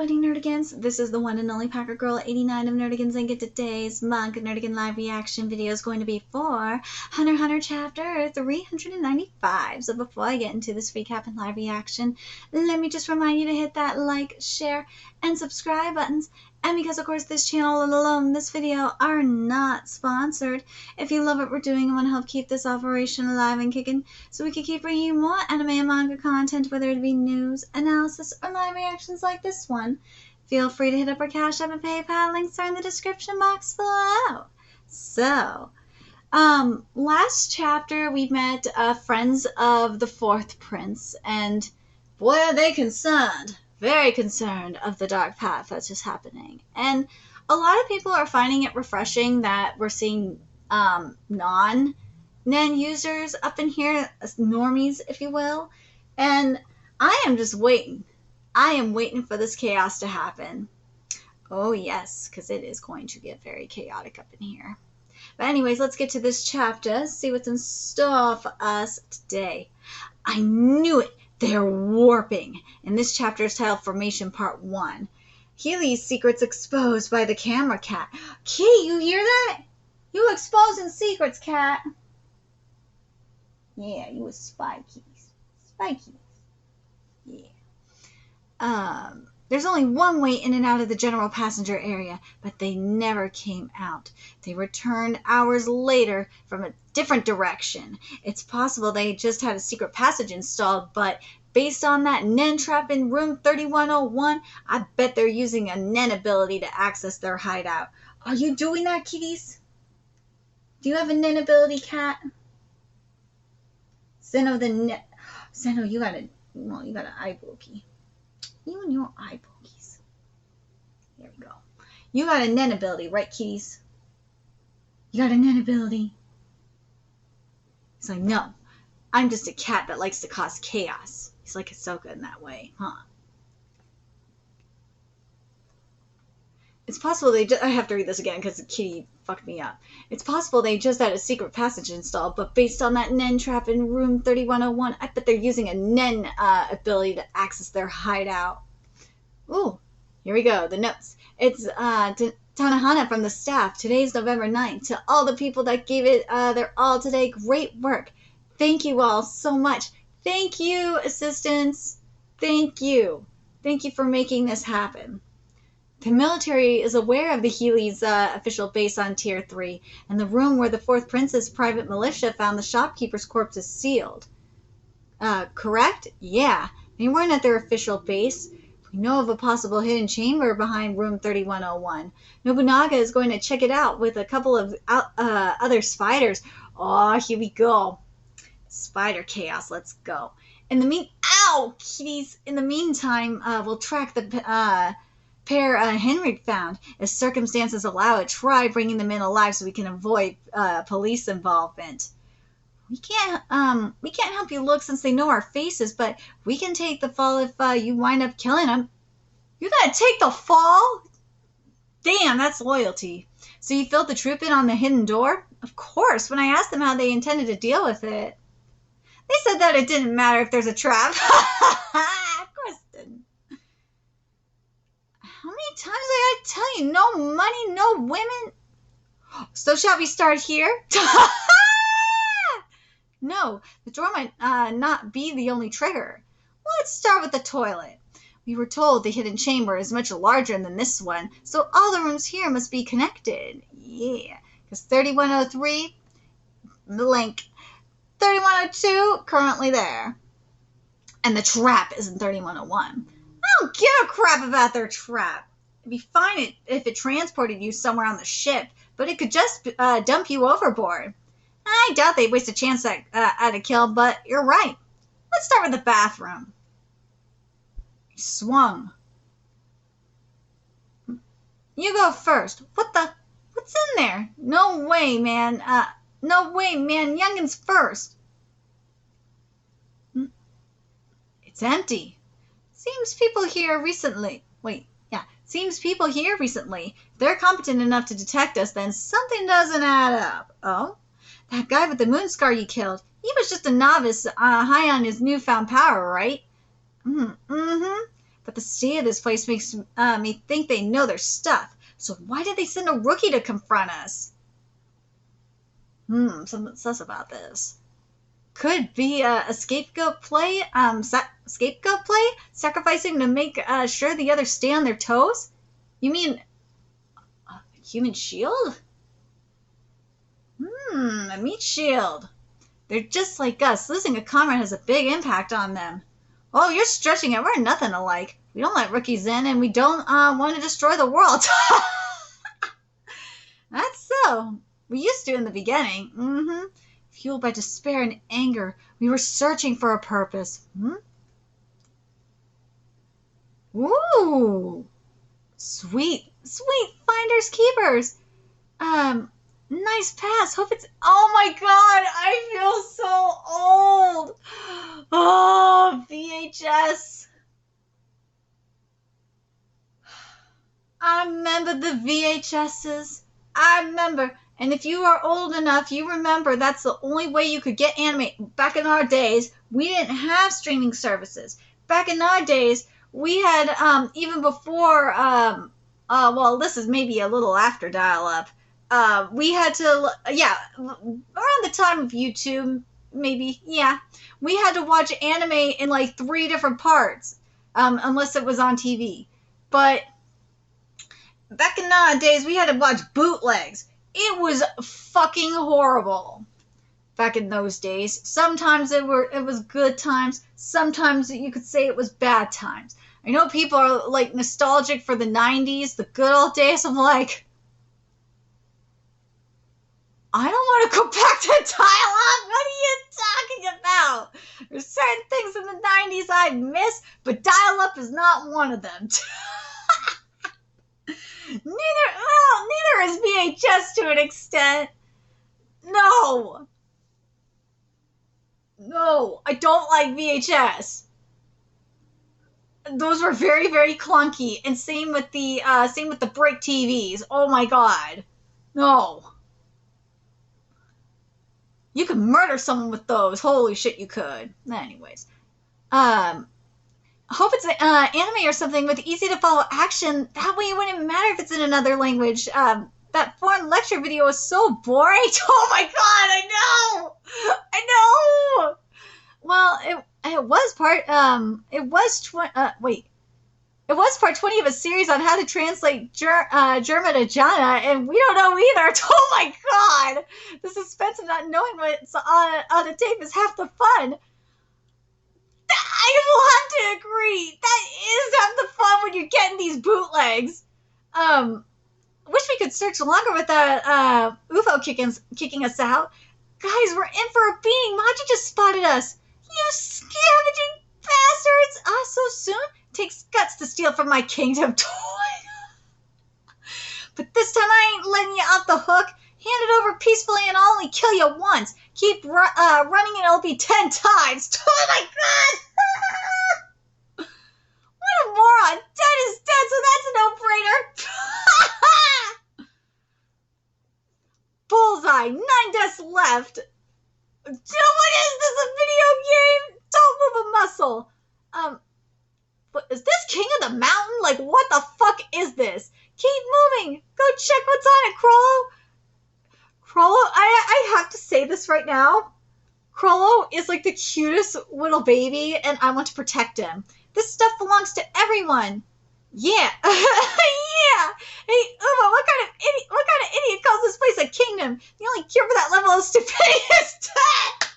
budding nerdigans. This is the one and only Packer Girl 89 of Nerdigans, and today's Manga Nerdigan live reaction video is going to be for Hunter x Hunter chapter 395. So before I get into this recap and live reaction, let me just remind you to hit that like, share, and subscribe buttons. And because, of course, this channel alone, this video, are not sponsored, if you love what we're doing and want to help keep this operation alive and kicking so we can keep bringing you more anime and manga content, whether it be news, analysis, or live reactions like this one, feel free to hit up our Cash App and PayPal. Links are in the description box below. So, last chapter we met friends of the Fourth Prince, and boy are they concerned. Very concerned of the dark path that's just happening. And a lot of people are finding it refreshing that we're seeing non-Nen users up in here, normies, if you will. And I am just waiting. I am waiting for this chaos to happen. Oh yes, because it is going to get very chaotic up in here. But anyways, let's get to this chapter, see what's in store for us today. I knew it! They're warping. And this chapter is titled Formation Part 1. Healy's secrets exposed by the camera cat. Kitty, you hear that? You exposing secrets, cat. Yeah, you was spy keys. Spy keys. Yeah. There's only one way in and out of the general passenger area, but they never came out. They returned hours later from a different direction. It's possible they just had a secret passage installed, but based on that Nen trap in room 3101, I bet they're using a Nen ability to access their hideout. Are you doing that, kitties? Do you have a Nen ability, cat? Zeno the Nen. Zeno, you got an eye pokey. You and your eye pokies. There we go. You got a Nen ability, right, kitties? You got a Nen ability? He's like, no. I'm just a cat that likes to cause chaos. He's like Ahsoka in that way, huh? It's possible they just... I have to read this again because the kitty fucked me up. It's possible they just had a secret passage installed, but based on that Nen trap in room 3101, I bet they're using a Nen ability to access their hideout. Ooh, here we go, the notes. It's Tanahana from the staff. Today's November 9th. To all the people that gave it their all today, great work. Thank you all so much. Thank you, assistants. Thank you. Thank you for making this happen. The military is aware of the Healy's official base on Tier 3, and the room where the Fourth Prince's private militia found the shopkeeper's corpse is sealed. Correct? Yeah. They weren't at their official base. We know of a possible hidden chamber behind room 3101. Nobunaga is going to check it out with a couple of other spiders. Oh, here we go. Spider chaos, let's go. Ow, kitties! In the meantime, we'll track the pair Henrik found. If circumstances allow it, try bringing them in alive so we can avoid police involvement. We can't help you look since they know our faces, but we can take the fall if you wind up killing them. You're gonna take the fall? Damn, that's loyalty. So you filled the troop in on the hidden door? Of course, when I asked them how they intended to deal with it. They said that it didn't matter if there's a trap. Of course it didn't. How many times did I tell you? No money, no women. So shall we start here? No, the door might not be the only trigger. Let's start with the toilet. We were told the hidden chamber is much larger than this one, so all the rooms here must be connected. Yeah, because 3103, blank. 3102, currently there. And the trap is in 3101. I don't give a crap about their trap. It'd be fine if it transported you somewhere on the ship, but it could just dump you overboard. I doubt they'd waste a chance at a kill, but you're right. Let's start with the bathroom. He swung. You go first. What's in there? No way, man. No way, man. Youngin's first. It's empty. Seems people here recently. Seems people here recently. If they're competent enough to detect us, then something doesn't add up. Oh? That guy with the moon scar you killed. He was just a novice high on his newfound power, right? Mm-hmm. but the state of this place makes me think they know their stuff. So why did they send a rookie to confront us? Something sus about this. Could be a scapegoat play, sacrificing to make sure the others stay on their toes? You mean a human shield? A meat shield. They're just like us. Losing a comrade has a big impact on them. Oh, you're stretching it. We're nothing alike. We don't let rookies in, and we don't want to destroy the world. That's so. We used to in the beginning. Fueled by despair and anger, we were searching for a purpose. Ooh. Sweet finders keepers. Nice pass. Hope it's... Oh my god, I feel so old. Oh, VHS. I remember the VHSs. I remember. And if you are old enough, you remember that's the only way you could get anime. Back in our days, we didn't have streaming services. Back in our days, we had, even before, well, this is maybe a little after dial-up. We had to, around the time of YouTube, maybe, we had to watch anime in like 3 different parts, unless it was on TV. But back in our days, we had to watch bootlegs. It was fucking horrible. Back in those days, sometimes it was good times. Sometimes you could say it was bad times. I know people are like nostalgic for the 90s, the good old days. I'm like, I don't want to go back to dial-up. What are you talking about? There's certain things in the 90s I miss, but dial-up is not one of them. Neither is VHS to an extent. No, I don't like VHS. Those were very, very clunky, and same with the brick TVs. Oh my god, no. You could murder someone with those. Holy shit, you could. Anyways, I hope it's anime or something with easy to follow action. That way it wouldn't matter if it's in another language. That foreign lecture video was so boring. Oh my god, I know. Well, it was part it was part 20 of a series on how to translate German to Jana, and we don't know either. Oh my god, the suspense of not knowing what's on the tape is half the fun. I will have to agree. That is half the fun when you're getting these bootlegs. Wish we could search longer without UFO kicking us out. Guys, we're in for a beating. Maji just spotted us. You scavenging bastards! So soon? Takes guts to steal from my kingdom toy. But this time I ain't letting you off the hook. Hand it over peacefully and I'll only kill you once. Keep running and it'll be 10 times. Oh my god! What a moron! Dead is dead, so that's a no-brainer. Bullseye! 9 deaths left. What is this, a video game? Don't move a muscle. But is this King of the Mountain? Like, what the fuck is this? Keep moving. Go check what's on it, Chrollo. Chrollo, I have to say this right now. Chrollo is like the cutest little baby, and I want to protect him. This stuff belongs to everyone. Yeah. Yeah. Hey, Uma, what kind of idiot calls this place a kingdom? The only cure for that level of stupidity is death.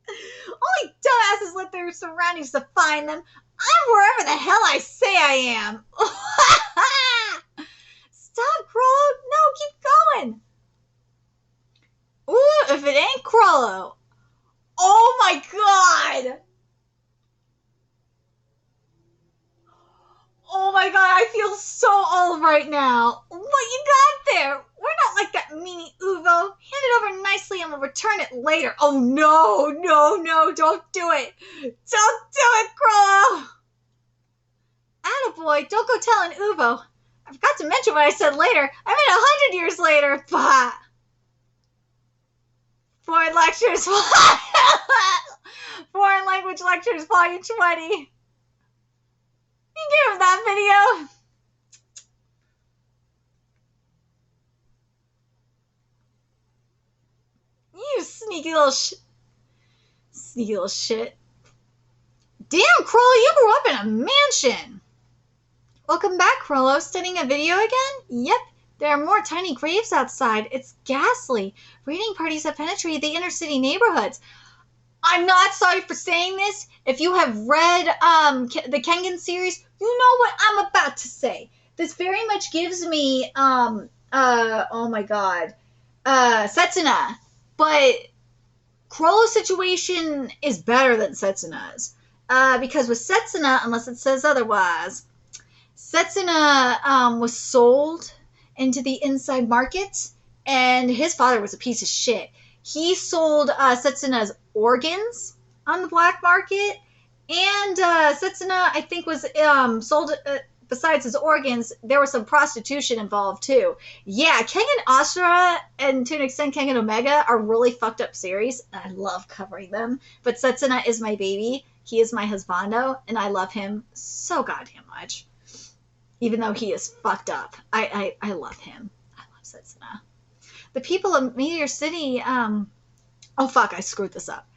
Only dumbasses let their surroundings define them. I'm wherever the hell I say I am. Stop, Chrollo. No, keep going. Ooh, if it ain't Chrollo. Oh my god. Oh my god, I feel so old right now. What you got there? We're not like that meanie Uvo. Hand it over nicely and we'll return it later. Oh no, don't do it. Don't do it, Chrollo. Attaboy, don't go telling Uvo. I forgot to mention what I said later. I meant 100 years later. Bah. Foreign lectures. Foreign language lectures, volume 20. get of that video? You sneaky little shit. Damn, Chrollo, you grew up in a mansion. Welcome back, Chrollo. Studying a video again? Yep. There are more tiny graves outside. It's ghastly. Raiding parties have penetrated the inner city neighborhoods. I'm not sorry for saying this. If you have read the Kengan series, you know what I'm about to say. This very much gives me, oh my god, Setsuna. But Chrollo's situation is better than Setsuna's. Because with Setsuna, unless it says otherwise, Setsuna was sold into the inside market, and his father was a piece of shit. He sold Setsuna's organs on the black market, and Setsuna, I think, was sold, besides his organs, there was some prostitution involved, too. Yeah, Kengan Ashura, and to an extent Kengan Omega, are really fucked up series. I love covering them, but Setsuna is my baby. He is my husbando, and I love him so goddamn much. Even though he is fucked up. I love him. I love Setsuna. The people of Meteor City, oh fuck, I screwed this up.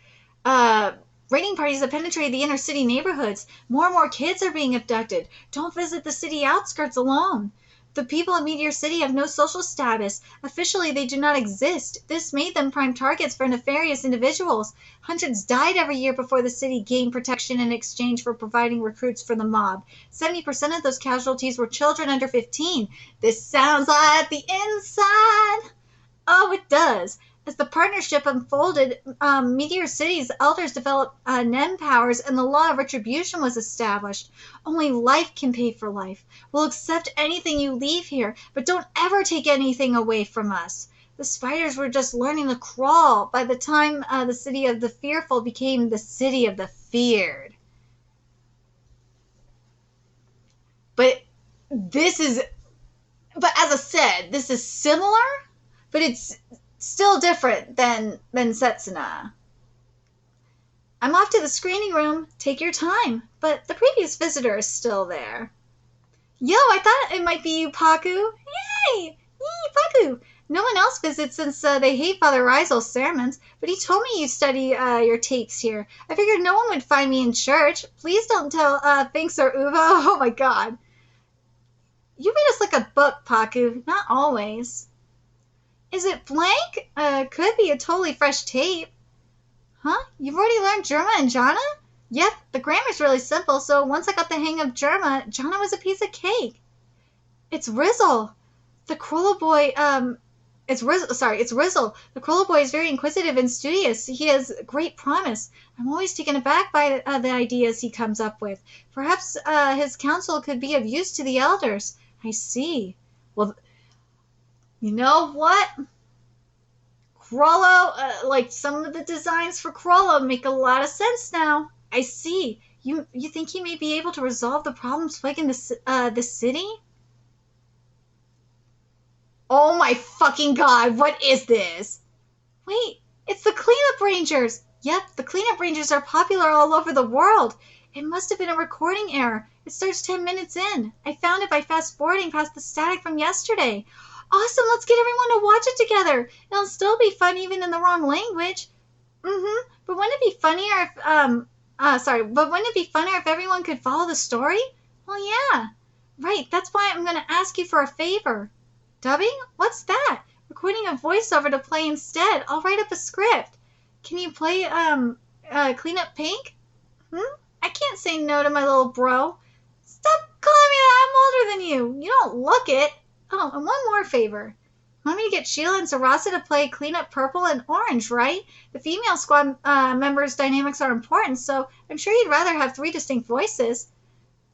Raiding parties have penetrated the inner city neighborhoods. More and more kids are being abducted. Don't visit the city outskirts alone. The people of Meteor City have no social status. Officially, they do not exist. This made them prime targets for nefarious individuals. Hundreds died every year before the city gained protection in exchange for providing recruits for the mob. 70% of those casualties were children under 15. This sounds like the inside. Oh, it does. As the partnership unfolded, Meteor City's elders developed NEM powers, and the law of retribution was established. Only life can pay for life. We'll accept anything you leave here, but don't ever take anything away from us. The spiders were just learning to crawl by the time the city of the fearful became the city of the feared. But as I said, this is similar, but it's still different than Setsuna. I'm off to the screening room. Take your time. But the previous visitor is still there. Yo, I thought it might be you, Paku. Yay! Yee, Paku! No one else visits since they hate Father Reisel's sermons, but he told me you study your tapes here. I figured no one would find me in church. Please don't tell Finks or Uvo. Oh my god. You read us like a book, Paku. Not always. Is it blank? Could be a totally fresh tape. Huh? You've already learned Germa and Jana? Yep, the grammar's really simple, so once I got the hang of Germa, Jana was a piece of cake. It's Rizzle. The Chrollo boy, it's Rizzle. The Chrollo boy is very inquisitive and studious. He has great promise. I'm always taken aback by the ideas he comes up with. Perhaps his counsel could be of use to the elders. I see. Well, you know what? Chrollo, like some of the designs for Chrollo make a lot of sense now. I see. You think he may be able to resolve the problems plaguing the city? Oh my fucking god, what is this? Wait, it's the cleanup rangers. Yep, the cleanup rangers are popular all over the world. It must have been a recording error. It starts 10 minutes in. I found it by fast forwarding past the static from yesterday. Awesome, let's get everyone to watch it together. It'll still be fun even in the wrong language. But wouldn't it be funnier if everyone could follow the story? Well, yeah. Right, that's why I'm going to ask you for a favor. Dubbing? What's that? Recording a voiceover to play instead. I'll write up a script. Can you play, Clean Up Pink? I can't say no to my little bro. Stop calling me that. I'm older than you. You don't look it. Oh, and one more favor. Want me to get Sheila and Sarasa to play Clean Up Purple and Orange, right? The female squad members' dynamics are important, so I'm sure you'd rather have 3 distinct voices.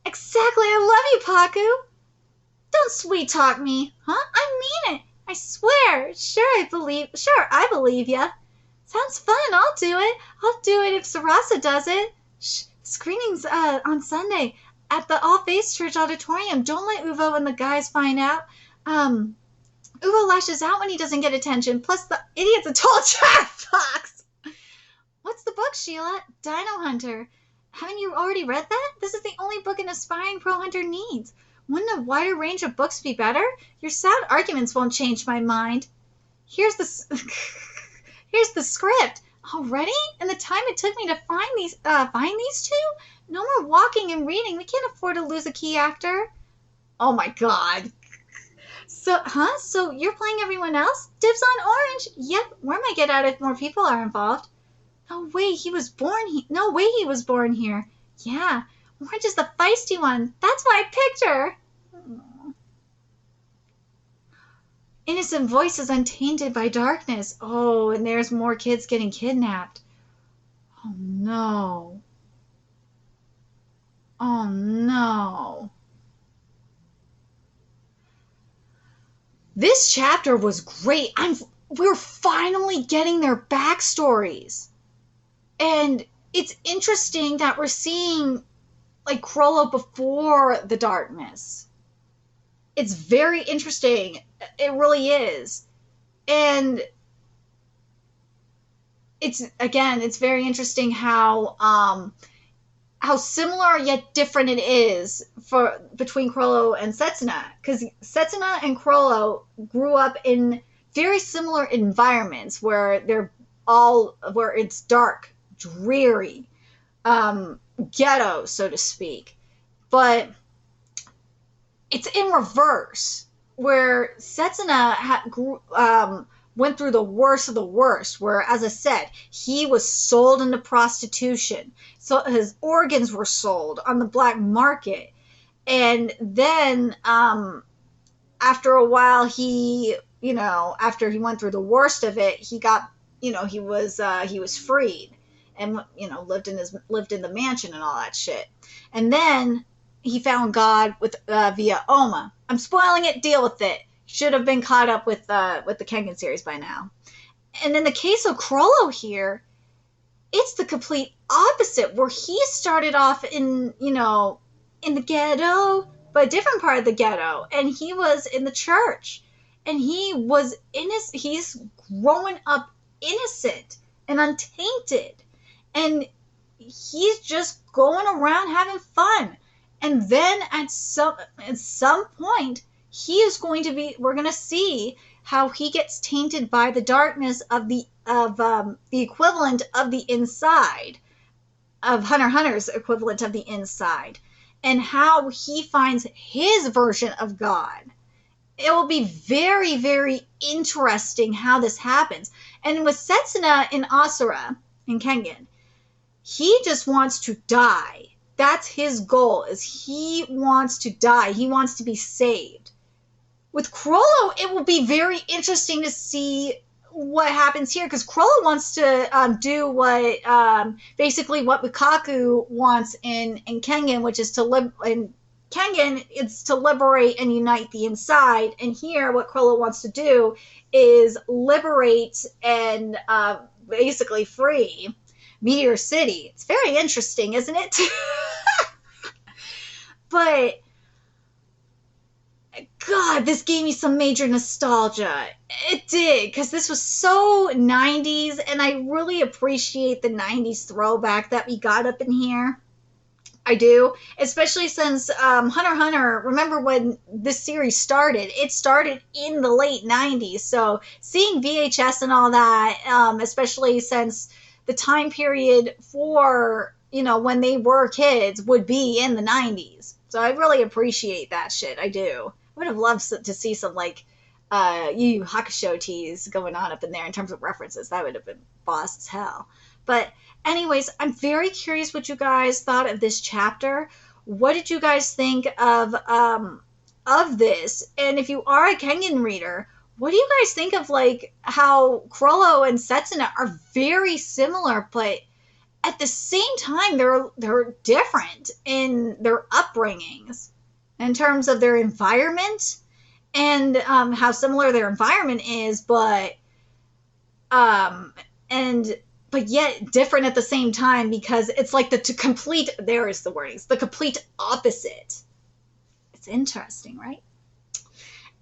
Exactly, I love you, Paku. Don't sweet talk me, huh? I mean it. I swear. Sure, I believe ya. Sounds fun. I'll do it. I'll do it if Sarasa does it. Shh. Screening's on Sunday at the All Faith Church auditorium. Don't let Uvo and the guys find out. Uvo lashes out when he doesn't get attention. Plus, the idiot's a total chatterbox. What's the book, Sheila? Dino Hunter. Haven't you already read that? This is the only book an aspiring pro hunter needs. Wouldn't a wider range of books be better? Your sound arguments won't change my mind. Here's the here's the script. Already? And the time it took me to find these two? No more walking and reading. We can't afford to lose a key actor. Oh my god. So you're playing everyone else? Dibs on Orange? Yep. Where might get out if more people are involved. No way he was born here. Yeah. Orange is the feisty one. That's why I picked her. Innocent voices untainted by darkness. Oh, and there's more kids getting kidnapped. Oh no. Oh no. This chapter was great. We're finally getting their backstories. And it's interesting that we're seeing like Chrollo before the darkness. It's very interesting. It really is. And it's very interesting how similar yet different it is between Chrollo and Setsuna, because Setsuna and Chrollo grew up in very similar environments where it's dark, dreary, ghetto, so to speak. But it's in reverse, where Setsuna went through the worst of the worst, where, as I said, he was sold into prostitution. So his organs were sold on the black market. And then after a while, after he went through the worst of it, he was freed and, lived in the mansion and all that shit. And then he found God via Oma. I'm spoiling it, deal with it. Should have been caught up with the Kengan series by now. And in the case of Chrollo here, it's the complete opposite, where he started off in the ghetto, but a different part of the ghetto, and he was in the church, and he's growing up innocent and untainted, and he's just going around having fun. And then at some point, we're going to see how he gets tainted by the darkness of the equivalent of the inside, of Hunter x Hunter's equivalent of the inside, and how he finds his version of God. It will be very, very interesting how this happens. And with Setsuna in Asura, in Kengan, he just wants to die. That's his goal, is he wants to die. He wants to be saved. With Chrollo, it will be very interesting to see what happens here, because Chrollo wants to do basically what Lukaku wants in Kengan, which is in Kengan, it's to liberate and unite the inside. And here, what Chrollo wants to do is liberate and basically free Meteor City. It's very interesting, isn't it? But God, this gave me some major nostalgia. It did, because this was so 90s, and I really appreciate the 90s throwback that we got up in here. I do, especially since Hunter x Hunter, remember when this series started? It started in the late 90s, so seeing VHS and all that, especially since the time period for, when they were kids would be in the 90s. So I really appreciate that shit, I do. I would have loved to see some, Yu Yu Hakusho teas going on up in there in terms of references. That would have been boss as hell. But anyways, I'm very curious what you guys thought of this chapter. What did you guys think of this? And if you are a Kengan reader, what do you guys think of how Chrollo and Setsuna are very similar, but at the same time they're different in their upbringings in terms of their environment and how similar their environment is, but yet different at the same time, because it's like the complete opposite. It's interesting, right?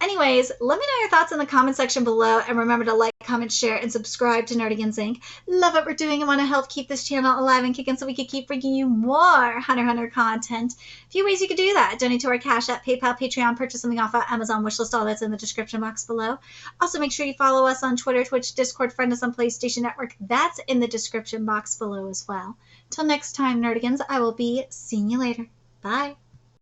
Anyways, let me know your thoughts in the comment section below, and remember to like, comment, share, and subscribe to Nerdigans Inc. Love what we're doing and want to help keep this channel alive and kicking so we can keep bringing you more Hunter x Hunter content. A few ways you could do that: donate to our Cash App, PayPal, Patreon, purchase something off our Amazon wishlist, all that's in the description box below. Also, make sure you follow us on Twitter, Twitch, Discord, friend us on PlayStation Network. That's in the description box below as well. Till next time, Nerdigans, I will be seeing you later. Bye.